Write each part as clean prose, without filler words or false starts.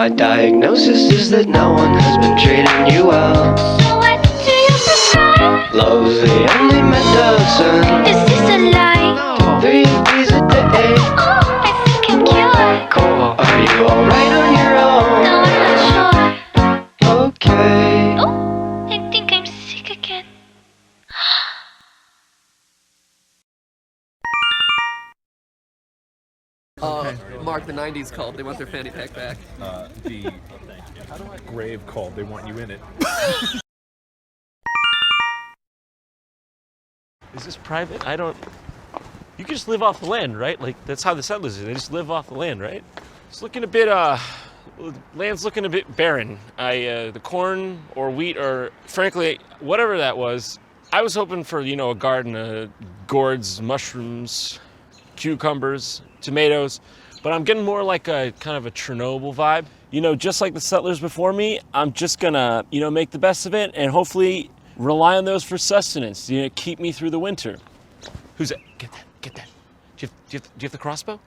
My diagnosis is that no one has been treating you well. So what do you prescribe? Love's the only medicine. Is this a lie? No. 3 days a day. Oh, I think I'm cured. Cool. Are you alright on your own? No, I'm not sure. Okay. Oh, I think I'm sick again. Mark, the 90s called. They want their fanny pack back. The grave called. They want you in it. Is this private? I don't... You can just live off the land, right? Like, that's how the settlers do. They just live off the land, right? It's looking a bit, land's looking a bit barren. The corn or wheat or, frankly, whatever that was, I was hoping for, you know, a garden of gourds, mushrooms, cucumbers, tomatoes, but I'm getting more like a kind of a Chernobyl vibe. You know, just like the settlers before me, I'm just gonna, you know, make the best of it and hopefully rely on those for sustenance, you know, keep me through the winter. Who's it? Get that. Do you have the crossbow?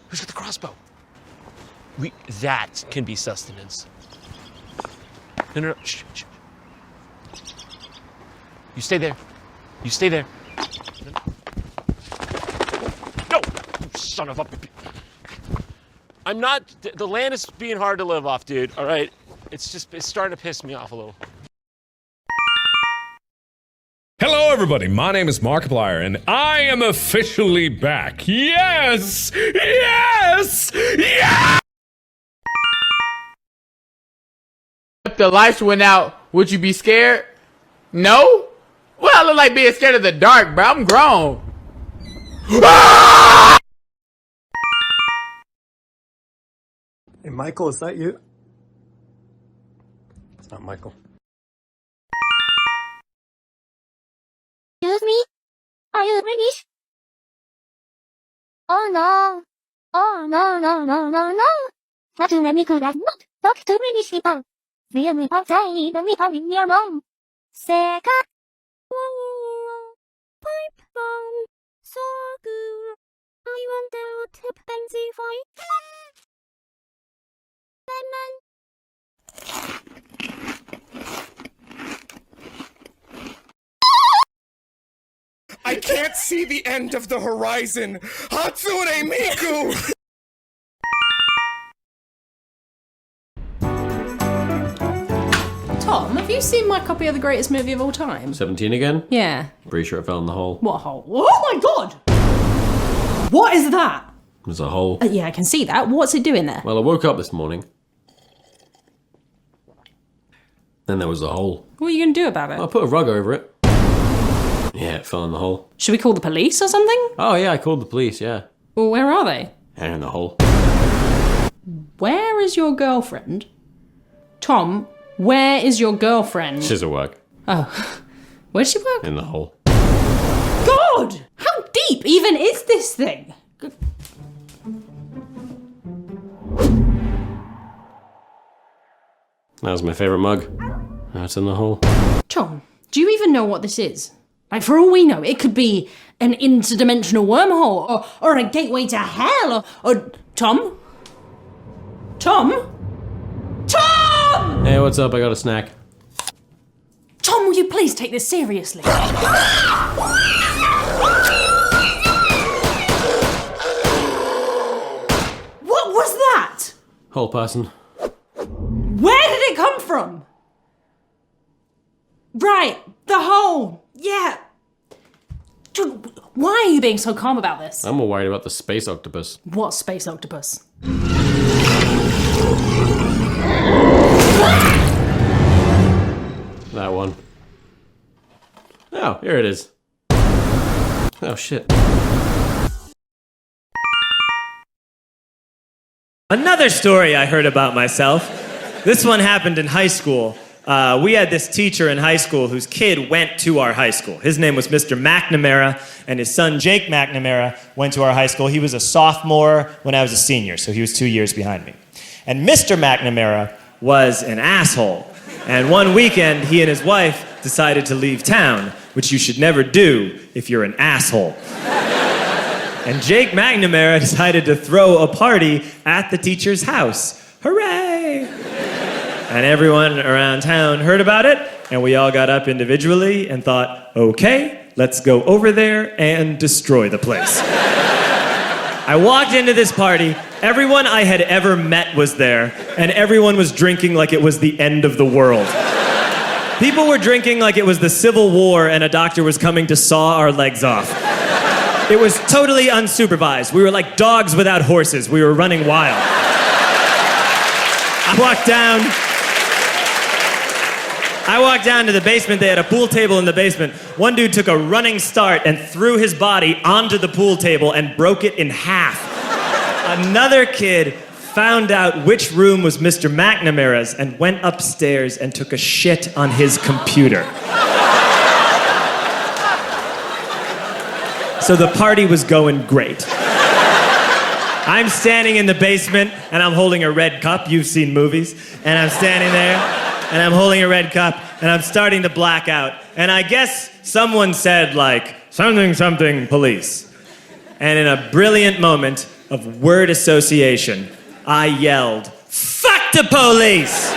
Who's got the crossbow? That can be sustenance. No. Shh. You stay there. No! You son of a... I'm not... The land is being hard to live off, dude, all right? It's starting to piss me off a little. Hello, everybody. My name is Markiplier, and I am officially back. Yes! If the lights went out, would you be scared? No? Well, I look like being scared of the dark, bro. I'm grown. Hey, Michael, is that you? It's not Michael. Excuse me? Are you British? Oh no. Hatsune Miku does not talk to British people. We are outside the meeting in your mom. Circus. Pipepow. So good. I want to tip fancy for it. I can't see the end of the horizon! Hatsune Miku! Tom, have you seen my copy of the greatest movie of all time? 17 again? Yeah. Pretty sure it fell in the hole. What hole? Oh my god! What is that? There's a hole. Yeah, I can see that. What's it doing there? Well, I woke up this morning. Then there was a hole. What are you going to do about it? I put a rug over it. Yeah, it fell in the hole. Should we call the police or something? Oh yeah, I called the police, yeah. Well, where are they? They're in the hole. Where is your girlfriend? Tom, where is your girlfriend? She's at work. Oh. Where does she work? In the hole. God! How deep even is this thing? That was my favourite mug. Now it's in the hole. Tom, do you even know what this is? Like, for all we know, it could be an interdimensional wormhole, or a gateway to hell, or... Tom? Tom? Tom! Hey, what's up? I got a snack. Tom, will you please take this seriously? What was that? Hole person. Where did it come from? Right, the hole. Yeah. Dude, why are you being so calm about this? I'm more worried about the space octopus. What space octopus? That one. Oh, here it is. Oh, shit. Another story I heard about myself. This one happened in high school. We had this teacher in high school whose kid went to our high school. His name was Mr. McNamara, and his son Jake McNamara went to our high school. He was a sophomore when I was a senior, so he was 2 years behind me. And Mr. McNamara was an asshole. And one weekend, he and his wife decided to leave town, which you should never do if you're an asshole. And Jake McNamara decided to throw a party at the teacher's house. Hooray! And everyone around town heard about it, and we all got up individually and thought, okay, let's go over there and destroy the place. I walked into this party, everyone I had ever met was there, and everyone was drinking like it was the end of the world. People were drinking like it was the Civil War and a doctor was coming to saw our legs off. It was totally unsupervised. We were like dogs without horses. We were running wild. I walked down to the basement. They had a pool table in the basement. One dude took a running start and threw his body onto the pool table and broke it in half. Another kid found out which room was Mr. McNamara's and went upstairs and took a shit on his computer. So the party was going great. I'm standing in the basement and I'm holding a red cup. You've seen movies. And I'm standing there and I'm holding a red cup and I'm starting to black out. And I guess someone said like, something, something, police. And in a brilliant moment of word association, I yelled, fuck the police!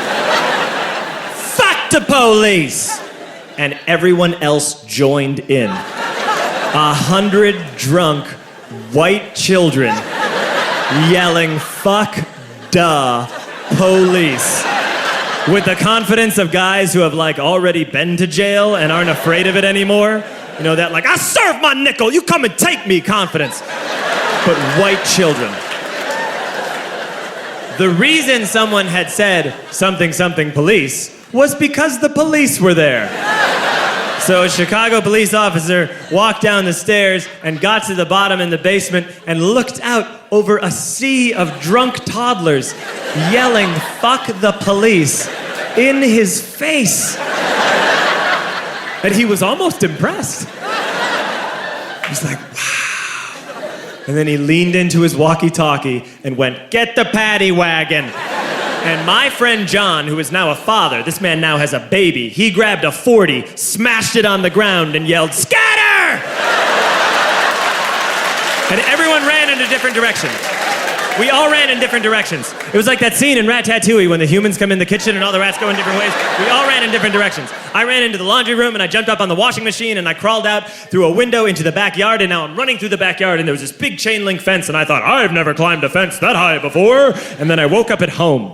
Fuck the police! And everyone else joined in. 100 drunk white children yelling, fuck the police. With the confidence of guys who have like already been to jail and aren't afraid of it anymore. You know, that like, I serve my nickel, you come and take me confidence. But white children. The reason someone had said something, something, police was because the police were there. So a Chicago police officer walked down the stairs and got to the bottom in the basement and looked out over a sea of drunk toddlers yelling, fuck the police, in his face. And he was almost impressed. He's like, wow. And then he leaned into his walkie-talkie and went, get the paddy wagon. And my friend John, who is now a father, this man now has a baby, he grabbed a 40, smashed it on the ground, and yelled, scatter! And everyone ran in a different direction. We all ran in different directions. It was like that scene in Ratatouille when the humans come in the kitchen and all the rats go in different ways. We all ran in different directions. I ran into the laundry room and I jumped up on the washing machine and I crawled out through a window into the backyard, and now I'm running through the backyard and there was this big chain link fence and I thought, I've never climbed a fence that high before. And then I woke up at home.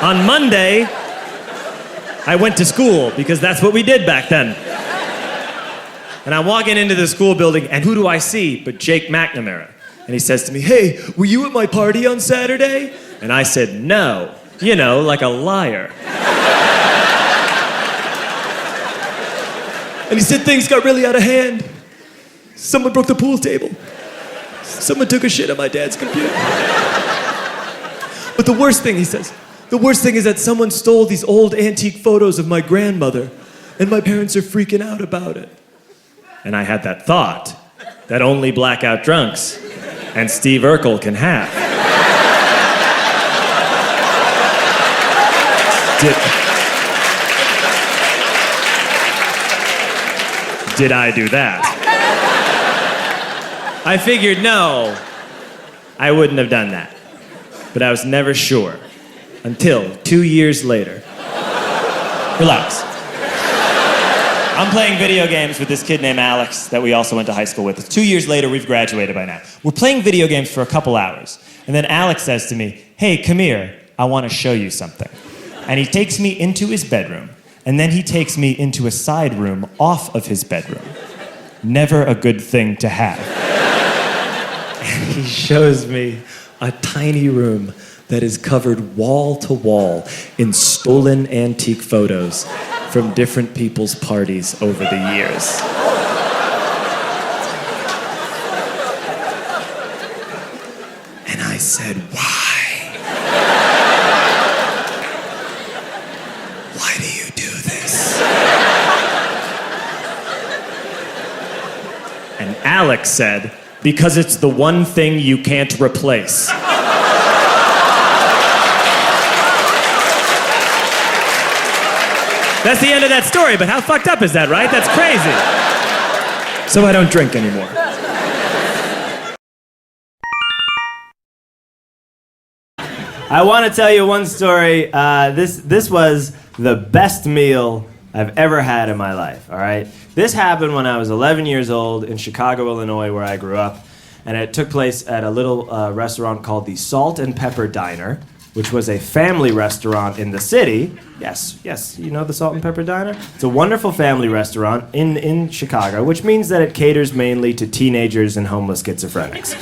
On Monday, I went to school because that's what we did back then. And I'm walking into the school building, and who do I see but Jake McNamara? And he says to me, hey, were you at my party on Saturday? And I said, no. You know, like a liar. And he said things got really out of hand. Someone broke the pool table. Someone took a shit on my dad's computer. But the worst thing, he says, the worst thing is that someone stole these old antique photos of my grandmother, and my parents are freaking out about it. And I had that thought that only blackout drunks and Steve Urkel can have. Did I do that? I figured no, I wouldn't have done that. But I was never sure until 2 years later. Relax. I'm playing video games with this kid named Alex that we also went to high school with. 2 years later, we've graduated by now. We're playing video games for a couple hours. And then Alex says to me, hey, come here, I want to show you something. And he takes me into his bedroom, and then he takes me into a side room off of his bedroom. Never a good thing to have. And he shows me a tiny room that is covered wall to wall in stolen antique photos from different people's parties over the years. And I said, why? Why do you do this? And Alex said, because it's the one thing you can't replace. That's the end of that story, but how fucked up is that, right? That's crazy. So I don't drink anymore. I want to tell you one story. This was the best meal I've ever had in my life, all right? This happened when I was 11 years old in Chicago, Illinois, where I grew up. And it took place at a little restaurant called the Salt and Pepper Diner, which was a family restaurant in the city. Yes, you know the Salt and Pepper Diner? It's a wonderful family restaurant in Chicago, which means that it caters mainly to teenagers and homeless schizophrenics.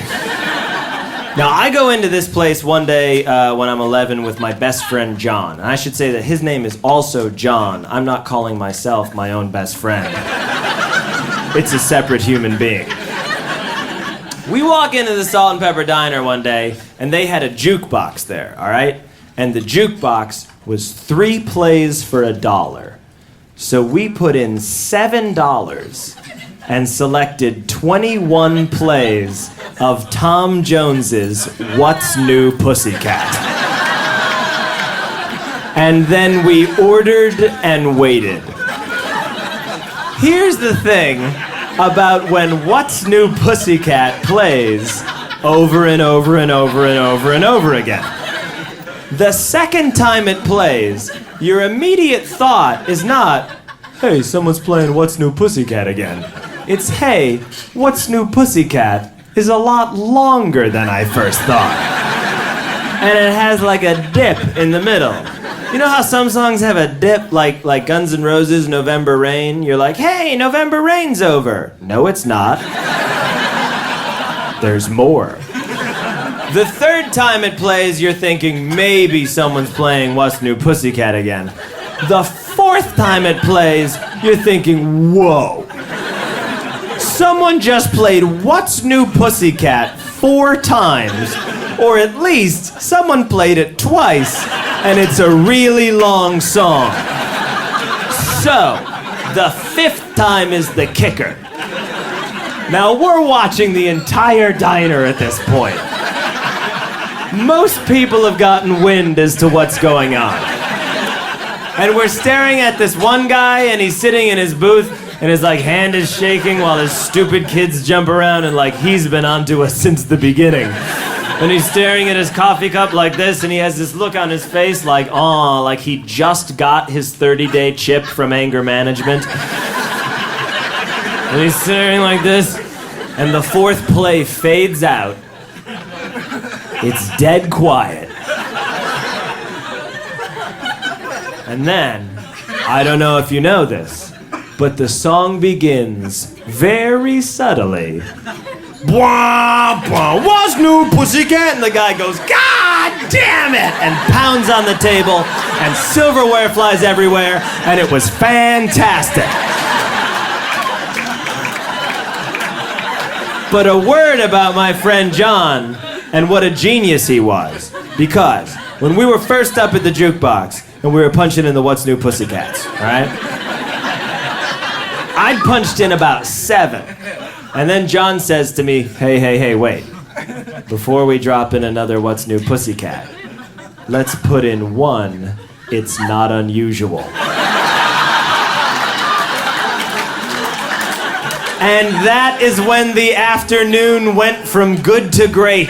Now, I go into this place one day when I'm 11 with my best friend John. And I should say that his name is also John. I'm not calling myself my own best friend. It's a separate human being. We walk into the Salt and Pepper Diner one day, and they had a jukebox there, all right? And the jukebox was 3 plays for $1. So we put in $7 and selected 21 plays of Tom Jones's What's New Pussycat. And then we ordered and waited. Here's the thing about when What's New Pussycat plays over and over and over and over and over again. The second time it plays, your immediate thought is not, hey, someone's playing What's New Pussycat again. It's, hey, What's New Pussycat is a lot longer than I first thought. And it has like a dip in the middle. You know how some songs have a dip, like Guns N' Roses' November Rain? You're like, hey, November Rain's over. No, it's not. There's more. The third time it plays, you're thinking maybe someone's playing What's New Pussycat again. The fourth time it plays, you're thinking, whoa. Someone just played What's New Pussycat 4 times, or at least someone played it twice, and it's a really long song. So, the 5th time is the kicker. Now, we're watching the entire diner at this point. Most people have gotten wind as to what's going on. And we're staring at this one guy, and he's sitting in his booth, and his hand is shaking while his stupid kids jump around, and he's been onto us since the beginning. And he's staring at his coffee cup like this, and he has this look on his face like he just got his 30-day chip from anger management. And he's staring like this, and the 4th play fades out. It's dead quiet. And then, I don't know if you know this, but the song begins very subtly. Bwah, bwah, What's New Pussycat? And the guy goes, God damn it! And pounds on the table, and silverware flies everywhere, and it was fantastic. But a word about my friend John, and what a genius he was. Because when we were first up at the jukebox, and we were punching in the What's New Pussycats, all right? I'd punched in about 7. And then John says to me, hey, wait. Before we drop in another What's New Pussycat, let's put in 1 It's Not Unusual. And that is when the afternoon went from good to great.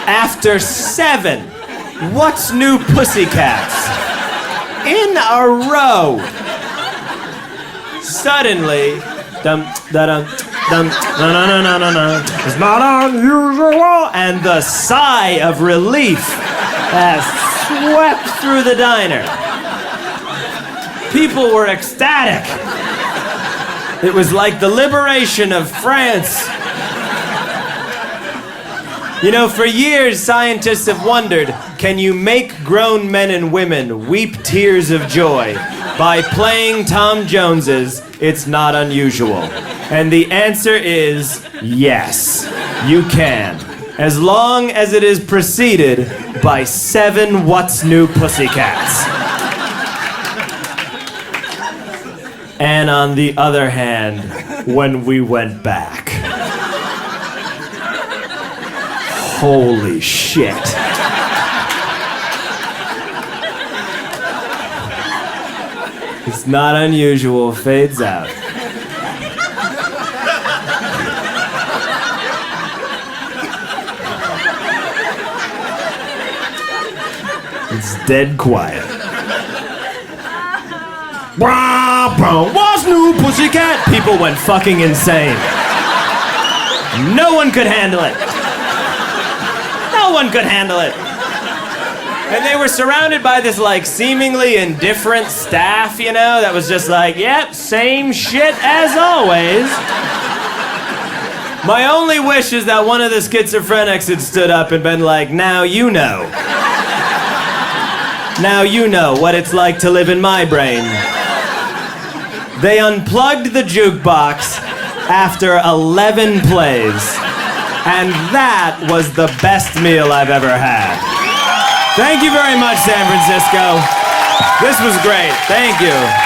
After 7 What's New Pussycats in a row, suddenly, it's not unusual, and the sigh of relief has swept through the diner. People were ecstatic. It was like the liberation of France. You know, for years, scientists have wondered, can you make grown men and women weep tears of joy by playing Tom Jones's It's Not Unusual? And the answer is yes, you can. As long as it is preceded by 7 What's New Pussycats. And on the other hand, when we went back, holy shit. It's Not Unusual fades out. It's dead quiet. What's new, pussycat? People went fucking insane. No one could handle it. No one could handle it. And they were surrounded by this, like, seemingly indifferent staff, you know, that was just like, yep, same shit as always. My only wish is that one of the schizophrenics had stood up and been like, now you know. Now you know what it's like to live in my brain. They unplugged the jukebox after 11 plays. And that was the best meal I've ever had. Thank you very much, San Francisco. This was great. Thank you.